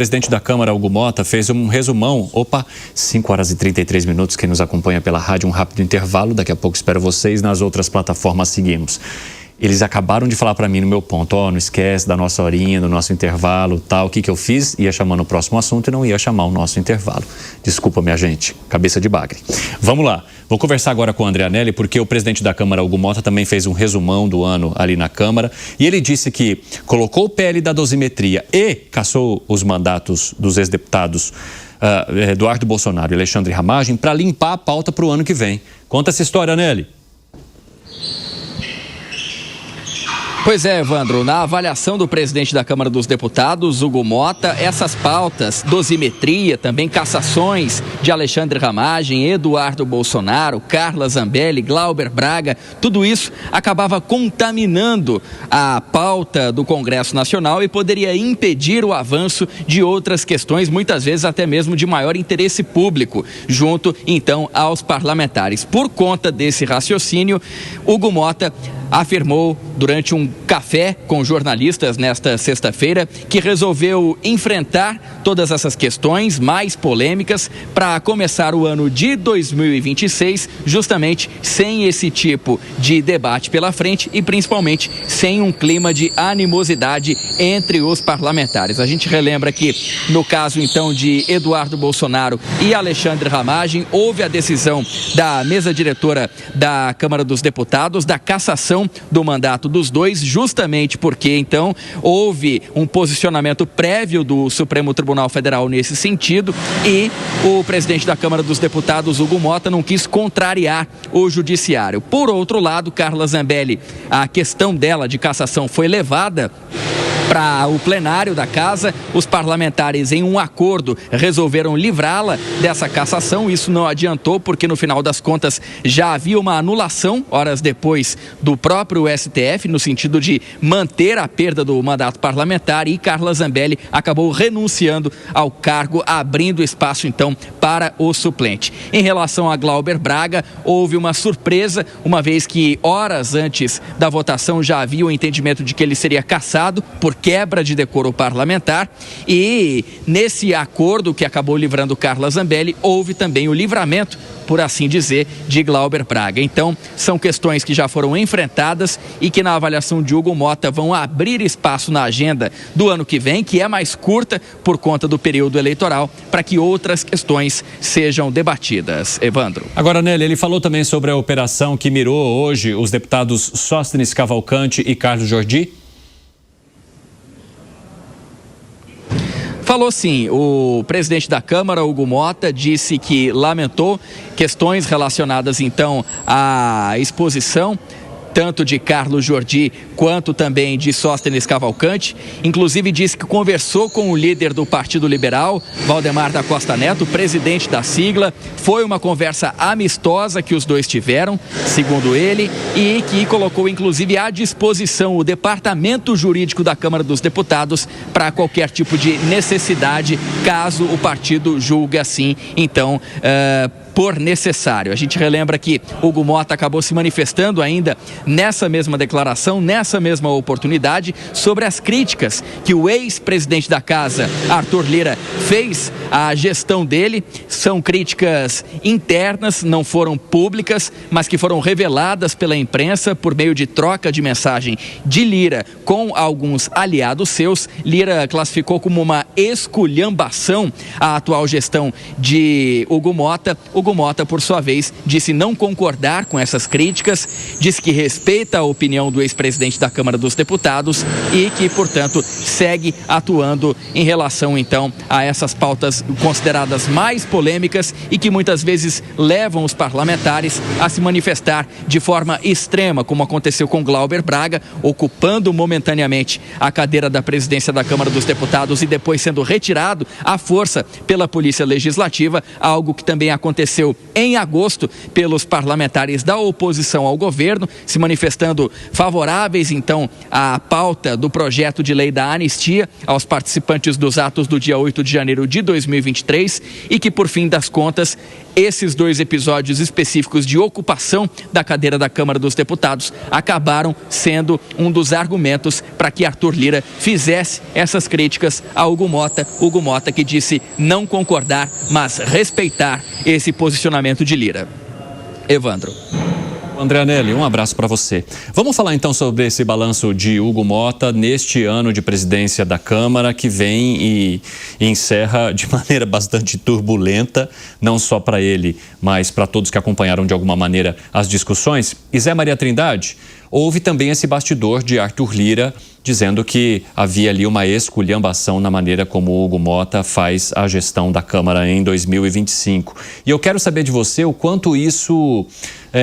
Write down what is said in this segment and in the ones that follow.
O presidente da Câmara, Hugo Motta, fez um resumão. 5 horas e 33 minutos. Quem nos acompanha pela rádio, um rápido intervalo. Daqui a pouco espero vocês. Nas outras plataformas seguimos. Eles acabaram de falar para mim no meu ponto, não esquece da nossa horinha, do nosso intervalo, tal. O que eu fiz? Ia chamar no próximo assunto e não ia chamar o nosso intervalo. Desculpa, minha gente, cabeça de bagre. Vamos lá, vou conversar agora com o André Anelli, porque o presidente da Câmara, Hugo Motta, também fez um resumão do ano ali na Câmara. E ele disse que colocou o PL da dosimetria e cassou os mandatos dos ex-deputados Eduardo Bolsonaro e Alexandre Ramagem para limpar a pauta para o ano que vem. Conta essa história, Anelli. Pois é, Evandro, na avaliação do presidente da Câmara dos Deputados, Hugo Motta, essas pautas, dosimetria, também cassações de Alexandre Ramagem, Eduardo Bolsonaro, Carla Zambelli, Glauber Braga, tudo isso acabava contaminando a pauta do Congresso Nacional e poderia impedir o avanço de outras questões, muitas vezes até mesmo de maior interesse público, junto então aos parlamentares. Por conta desse raciocínio, Hugo Motta afirmou durante um café com jornalistas nesta sexta-feira que resolveu enfrentar todas essas questões mais polêmicas para começar o ano de 2026 justamente sem esse tipo de debate pela frente e principalmente sem um clima de animosidade entre os parlamentares. A gente relembra que no caso então de Eduardo Bolsonaro e Alexandre Ramagem, houve a decisão da mesa diretora da Câmara dos Deputados da cassação do mandato dos dois, justamente porque então houve um posicionamento prévio do Supremo Tribunal Federal nesse sentido e o presidente da Câmara dos Deputados, Hugo Motta, não quis contrariar o judiciário. Por outro lado, Carla Zambelli, a questão dela de cassação foi levada para o plenário da casa, os parlamentares em um acordo resolveram livrá-la dessa cassação. Isso não adiantou porque no final das contas já havia uma anulação horas depois do próprio STF no sentido de manter a perda do mandato parlamentar e Carla Zambelli acabou renunciando ao cargo, abrindo espaço então para o suplente. Em relação a Glauber Braga, houve uma surpresa, uma vez que horas antes da votação já havia o entendimento de que ele seria cassado por quebra de decoro parlamentar e nesse acordo que acabou livrando Carla Zambelli, houve também o livramento, por assim dizer, de Glauber Braga. Então, são questões que já foram enfrentadas e que na avaliação de Hugo Motta vão abrir espaço na agenda do ano que vem, que é mais curta por conta do período eleitoral, para que outras questões sejam debatidas. Evandro. Agora, Nelly, ele falou também sobre a operação que mirou hoje os deputados Sóstenes Cavalcante e Carlos Jordi. Falou sim, o presidente da Câmara, Hugo Motta, disse que lamentou questões relacionadas então à exposição tanto de Carlos Jordi quanto também de Sóstenes Cavalcante. Inclusive disse que conversou com o líder do Partido Liberal, Valdemar da Costa Neto, presidente da sigla. Foi uma conversa amistosa que os dois tiveram, segundo ele, e que colocou inclusive à disposição o Departamento Jurídico da Câmara dos Deputados para qualquer tipo de necessidade, caso o partido julgue assim, então, por necessário. A gente relembra que Hugo Motta acabou se manifestando ainda nessa mesma declaração, nessa mesma oportunidade, sobre as críticas que o ex-presidente da casa, Arthur Lira, fez à gestão dele. São críticas internas, não foram públicas, mas que foram reveladas pela imprensa por meio de troca de mensagem de Lira com alguns aliados seus. Lira classificou como uma esculhambação a atual gestão de Hugo Motta. Hugo Motta, por sua vez, disse não concordar com essas críticas, disse que respeita a opinião do ex-presidente da Câmara dos Deputados e que, portanto, segue atuando em relação, então, a essas pautas consideradas mais polêmicas e que muitas vezes levam os parlamentares a se manifestar de forma extrema, como aconteceu com Glauber Braga, ocupando momentaneamente a cadeira da presidência da Câmara dos Deputados e depois sendo retirado à força pela Polícia Legislativa, algo que também aconteceu em agosto pelos parlamentares da oposição ao governo, se manifestando favoráveis, então, à pauta do projeto de lei da anistia aos participantes dos atos do dia 8 de janeiro de 2023 e que, por fim das contas, esses 2 episódios específicos de ocupação da cadeira da Câmara dos Deputados acabaram sendo um dos argumentos para que Arthur Lira fizesse essas críticas a Hugo Mota que disse não concordar, mas respeitar esse posicionamento de Lira. Evandro. André Anelli, um abraço para você. Vamos falar então sobre esse balanço de Hugo Mota neste ano de presidência da Câmara, que vem e encerra de maneira bastante turbulenta, não só para ele, mas para todos que acompanharam de alguma maneira as discussões. E Zé Maria Trindade, houve também esse bastidor de Arthur Lira dizendo que havia ali uma esculhambação na maneira como o Hugo Mota faz a gestão da Câmara em 2025. E eu quero saber de você o quanto isso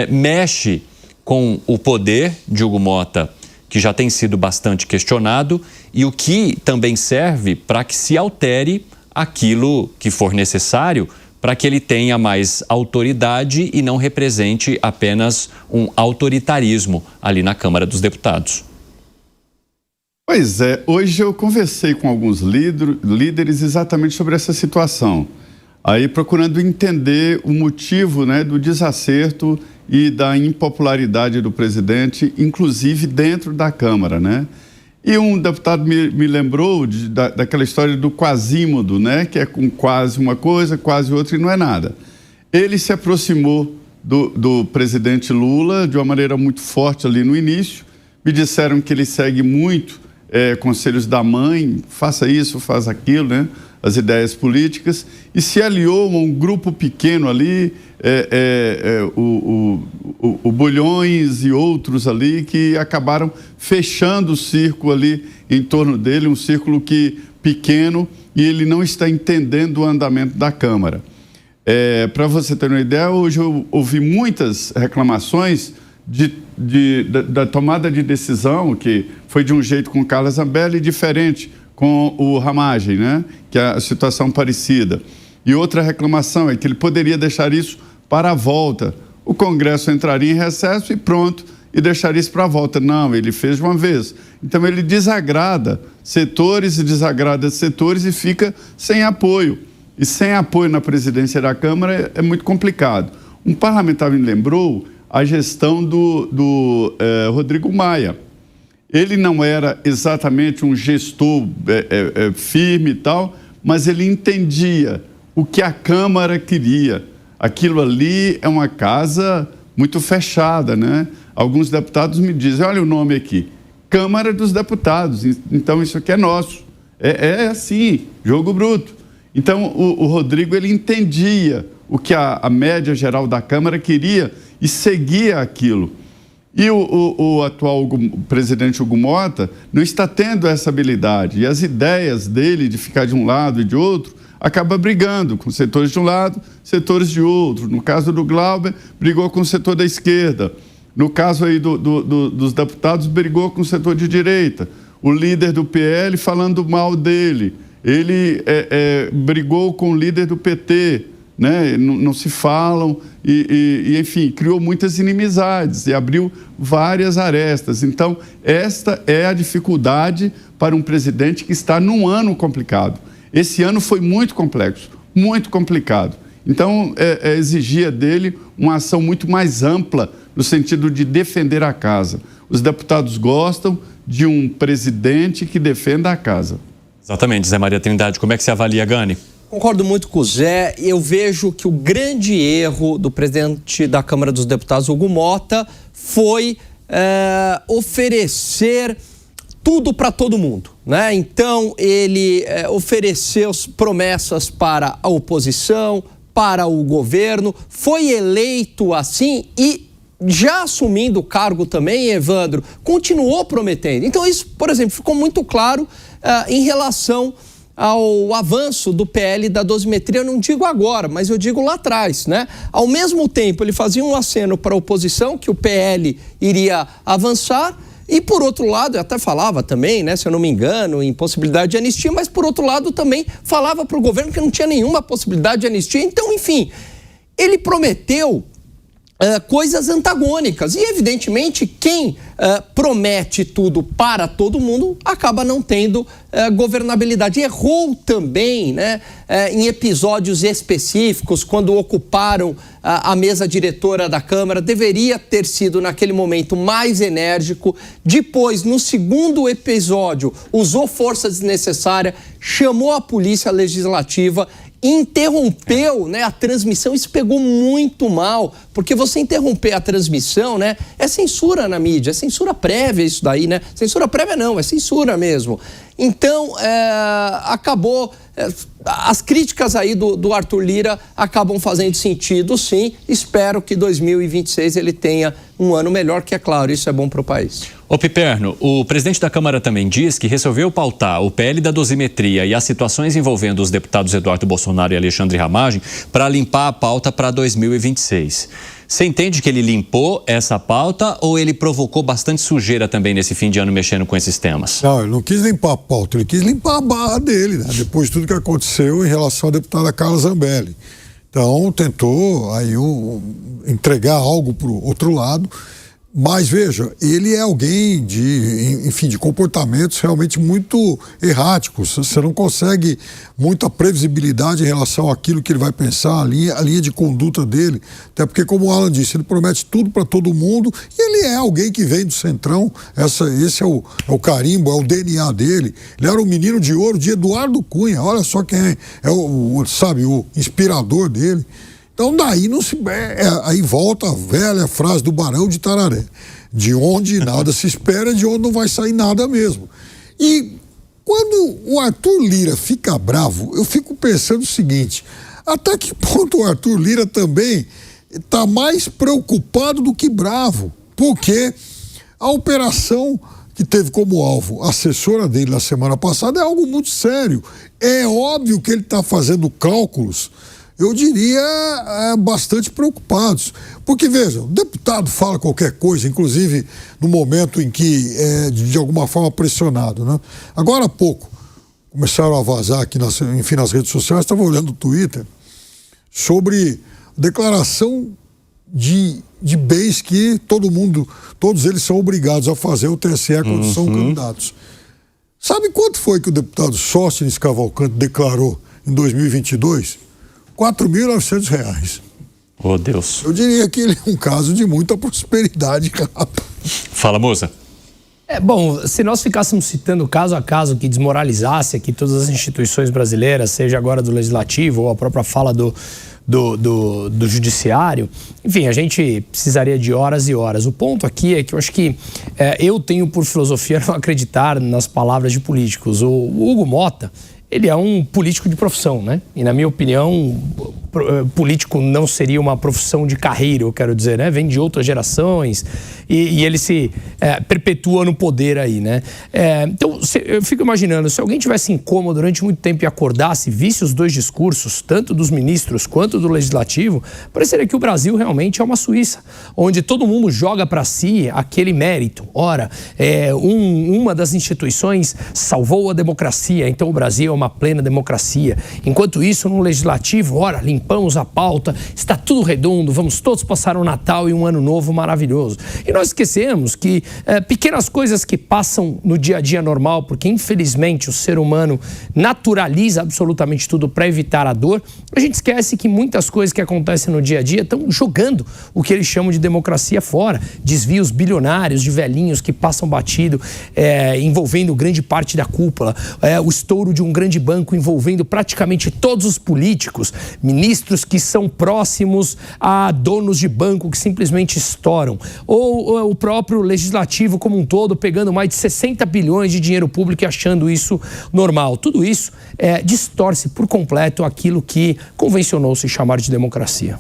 mexe com o poder de Hugo Mota, que já tem sido bastante questionado, e o que também serve para que se altere aquilo que for necessário para que ele tenha mais autoridade e não represente apenas um autoritarismo ali na Câmara dos Deputados. Pois é, hoje eu conversei com alguns líderes exatamente sobre essa situação, aí procurando entender o motivo, né, do desacerto e da impopularidade do presidente, inclusive dentro da Câmara, né? E um deputado me lembrou daquela história do quasímodo, né? Que é com quase uma coisa, quase outra e não é nada. Ele se aproximou do presidente Lula de uma maneira muito forte ali no início. Me disseram que ele segue muito conselhos da mãe, faça isso, faça aquilo, né? As ideias políticas, e se aliou a um grupo pequeno ali, o Bulhões e outros ali, que acabaram fechando o círculo ali em torno dele, um círculo pequeno, e ele não está entendendo o andamento da Câmara. Para você ter uma ideia, hoje eu ouvi muitas reclamações da tomada de decisão, que foi de um jeito com o Carlos Zambelli, diferente com o Ramagem, né? Que é a situação parecida. E outra reclamação é que ele poderia deixar isso para a volta. O Congresso entraria em recesso e pronto, e deixaria isso para a volta. Não, ele fez de uma vez. Então ele desagrada setores e desagrada setores e fica sem apoio. E sem apoio na presidência da Câmara é muito complicado. Um parlamentar me lembrou a gestão do Rodrigo Maia. Ele não era exatamente um gestor firme e tal, mas ele entendia o que a Câmara queria. Aquilo ali é uma casa muito fechada, né? Alguns deputados me dizem, olha o nome aqui, Câmara dos Deputados, então isso aqui é nosso. É assim, jogo bruto. Então o Rodrigo, ele entendia o que a média geral da Câmara queria e seguia aquilo. E o atual presidente Hugo Mota não está tendo essa habilidade. E as ideias dele de ficar de um lado e de outro, acaba brigando com setores de um lado, setores de outro. No caso do Glauber, brigou com o setor da esquerda. No caso aí dos deputados, brigou com o setor de direita. O líder do PL falando mal dele. Ele brigou com o líder do PT. Né? Não se falam e, enfim, criou muitas inimizades e abriu várias arestas. Então, esta é a dificuldade para um presidente que está num ano complicado. Esse ano foi muito complexo, muito complicado. Então, exigia dele uma ação muito mais ampla no sentido de defender a casa. Os deputados gostam de um presidente que defenda a casa. Exatamente, Zé Maria Trindade. Como é que você avalia, Gani? Concordo muito com o Zé. Eu vejo que o grande erro do presidente da Câmara dos Deputados, Hugo Mota, foi oferecer tudo para todo mundo, né? Então, ele ofereceu promessas para a oposição, para o governo, foi eleito assim e, já assumindo o cargo também, Evandro, continuou prometendo. Então, isso, por exemplo, ficou muito claro em relação ao avanço do PL da dosimetria, eu não digo agora, mas eu digo lá atrás, né? Ao mesmo tempo, ele fazia um aceno para a oposição, que o PL iria avançar, e por outro lado, eu até falava também, né, se eu não me engano, em possibilidade de anistia, mas por outro lado também falava para o governo que não tinha nenhuma possibilidade de anistia. Então, enfim, ele prometeu coisas antagônicas. E, evidentemente, quem promete tudo para todo mundo acaba não tendo governabilidade. Errou também, né, em episódios específicos, quando ocuparam a mesa diretora da Câmara. Deveria ter sido, naquele momento, mais enérgico. Depois, no segundo episódio, usou força desnecessária, chamou a Polícia Legislativa, interrompeu, né, a transmissão. Isso pegou muito mal, porque você interromper a transmissão, né, é censura na mídia, é censura prévia isso daí, né? Censura prévia não, é censura mesmo. Então, acabou... as críticas aí do Arthur Lira acabam fazendo sentido, sim. Espero que 2026 ele tenha um ano melhor, que é claro, isso é bom para o país. Ô Piperno, o presidente da Câmara também diz que resolveu pautar o PL da dosimetria e as situações envolvendo os deputados Eduardo Bolsonaro e Alexandre Ramagem para limpar a pauta para 2026. Você entende que ele limpou essa pauta ou ele provocou bastante sujeira também nesse fim de ano mexendo com esses temas? Não, ele não quis limpar a pauta, ele quis limpar a barra dele, né? Depois de tudo que aconteceu em relação à deputada Carla Zambelli. Então, tentou aí entregar algo para o outro lado. Mas, veja, ele é alguém de comportamentos realmente muito erráticos. Você não consegue muita previsibilidade em relação àquilo que ele vai pensar, a linha de conduta dele. Até porque, como o Alan disse, ele promete tudo para todo mundo e ele é alguém que vem do Centrão. Esse é o carimbo, é o DNA dele. Ele era o menino de ouro de Eduardo Cunha. Olha só quem é o inspirador dele. Então daí não se... aí volta a velha frase do Barão de Tararé. De onde nada se espera, de onde não vai sair nada mesmo. E quando o Arthur Lira fica bravo, eu fico pensando o seguinte: até que ponto o Arthur Lira também está mais preocupado do que bravo? Porque a operação que teve como alvo a assessora dele na semana passada é algo muito sério. É óbvio que ele está fazendo cálculos, eu diria, bastante preocupados. Porque, veja, o deputado fala qualquer coisa, inclusive no momento em que é de alguma forma pressionado, né? Agora há pouco, começaram a vazar aqui nas redes sociais, estava olhando o Twitter, sobre declaração de bens que todos eles são obrigados a fazer o TSE quando são candidatos. Sabe quanto foi que o deputado Sóstenes Cavalcante declarou em 2022? R$4.900. Oh, Deus. Eu diria que ele é um caso de muita prosperidade, cara. Fala, moça. Bom, se nós ficássemos citando caso a caso que desmoralizasse aqui todas as instituições brasileiras, seja agora do Legislativo ou a própria fala do Judiciário, enfim, a gente precisaria de horas e horas. O ponto aqui é que eu acho que eu tenho por filosofia não acreditar nas palavras de políticos. O Hugo Motta, ele é um político de profissão, né? E, na minha opinião, político não seria uma profissão de carreira, eu quero dizer, né? Vem de outras gerações e ele se perpetua no poder aí, né? Então, eu fico imaginando, se alguém tivesse incômodo durante muito tempo e acordasse, visse os dois discursos, tanto dos ministros quanto do Legislativo, pareceria que o Brasil realmente é uma Suíça, onde todo mundo joga para si aquele mérito. Ora, uma das instituições salvou a democracia, então o Brasil é uma plena democracia. Enquanto isso, no Legislativo, ora, limpamos a pauta, está tudo redondo, vamos todos passar um Natal e um Ano Novo maravilhoso. E nós esquecemos que pequenas coisas que passam no dia a dia normal, porque infelizmente o ser humano naturaliza absolutamente tudo para evitar a dor, a gente esquece que muitas coisas que acontecem no dia a dia estão jogando o que eles chamam de democracia fora. Desvios bilionários de velhinhos que passam batido, envolvendo grande parte da cúpula, o estouro de um grande banco envolvendo praticamente todos os políticos, ministros que são próximos a donos de banco que simplesmente estouram, ou o próprio Legislativo como um todo pegando mais de 60 bilhões de dinheiro público e achando isso normal. Tudo isso distorce por completo aquilo que convencionou se chamar de democracia.